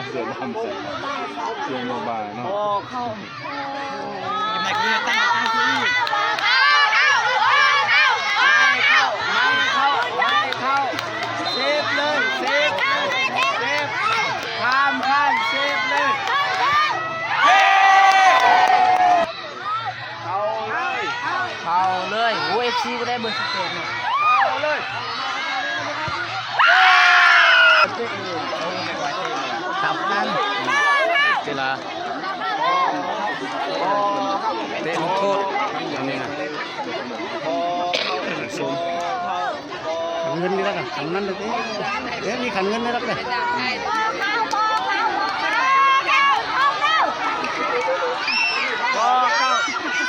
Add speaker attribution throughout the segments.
Speaker 1: เสือดำใส่เสือโมบายเนาะ
Speaker 2: ยังไงกูจะตั้งที่เซฟเลยเซฟข้ามข้างเซฟเลยเข้าเลยโอ้FCก็ได้เบอร์11เนี่ยเข้าเลยทำนั่นเวลาเตะลูกโทษอย่างนี้นะซูมเงินนี่แล้วกันขันนั้นเลยเอ๊ะมีขันเงินนี่แล้วกันก็เข้า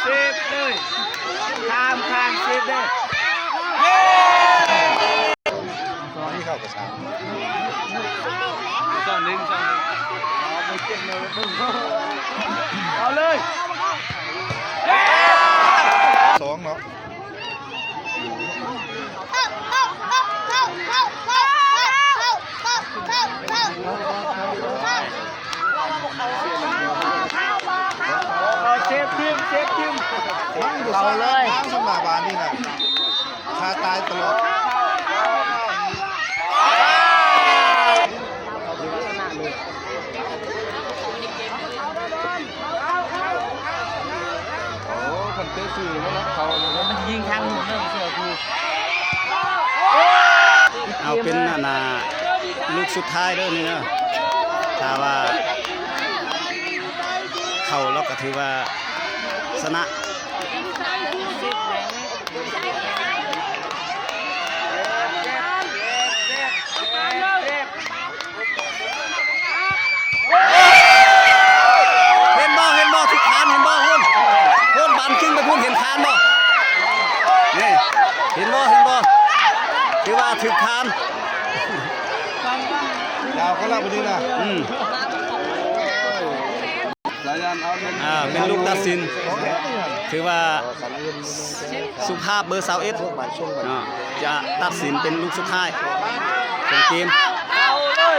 Speaker 2: เซฟเลยข้ามข้างเซฟเลย
Speaker 1: ที่เข้ากระชับ
Speaker 2: สองหนึ่งเอาเลย
Speaker 1: 2เนาะ
Speaker 2: เซฟทีมเอาเลย
Speaker 1: ทั้งสมาบานนี่นะคาตายตลอดคนเตะสื่อแล้วนะเขา
Speaker 2: มันยิงทางหนุนเรื่องเสือกู
Speaker 3: เอาเป็นนาลูกสุดท้ายเด้อนี่นะถ้าว่าเข้าแล้วก็ถือว่าชนะเห็นบ่ทุกคานเห็นบ่หุ่นบานกิ้งไปพุ่นเห็นคานบ่นี่เห็นบ่ถือว่าถึกคาน
Speaker 1: ยาวก็เล่าไปดีนะสายันเอา
Speaker 3: เป็นลูกตัดสินถือว่าสุภาพเบอร์21จะตัดสินเป็นลูกสุดท้ายของเกม
Speaker 2: เอาเลย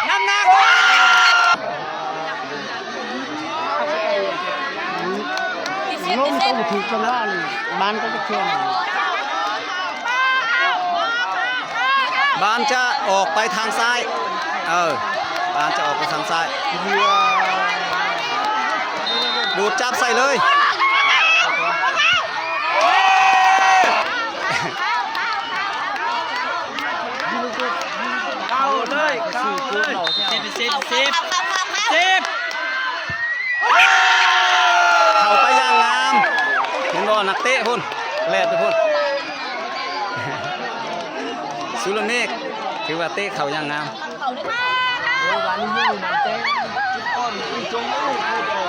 Speaker 2: น้ำหนักน้องต้องถูกจังหวะบ้านก็จะเคลื่อน
Speaker 3: บานจะออกไปทางซ้ายบานจะออกไปทางซ้ายดูดจับใส่เลย
Speaker 2: เข้าเลยเซฟ
Speaker 3: เข้าไปอย่างงามเห็นบ่นักเตะพุ่นแลดไปพุ่นสุรเนกถือว่าเตะเข่าอย่างงาม
Speaker 2: วันนี้มันเตะจุดอ่อนจงลูกก็เข้า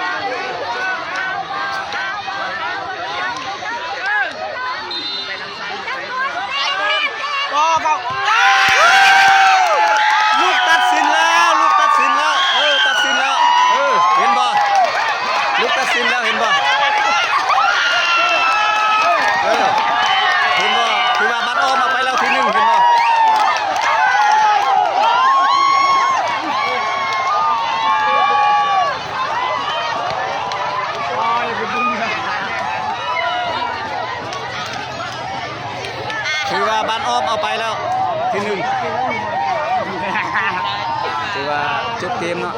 Speaker 3: ลูกตัดสินแล้วตัดสินแล้วเห็นบ่ลูกตัดสินแล้วเห็นบ่เห็นบ่ถือว่าบัตรออมมาไปแล้วทีหนึ่งเห็นบ่ถือว่าบัตรออมเอาไปแล้วทีหนึ่งถือว่าจบเกมเนาะ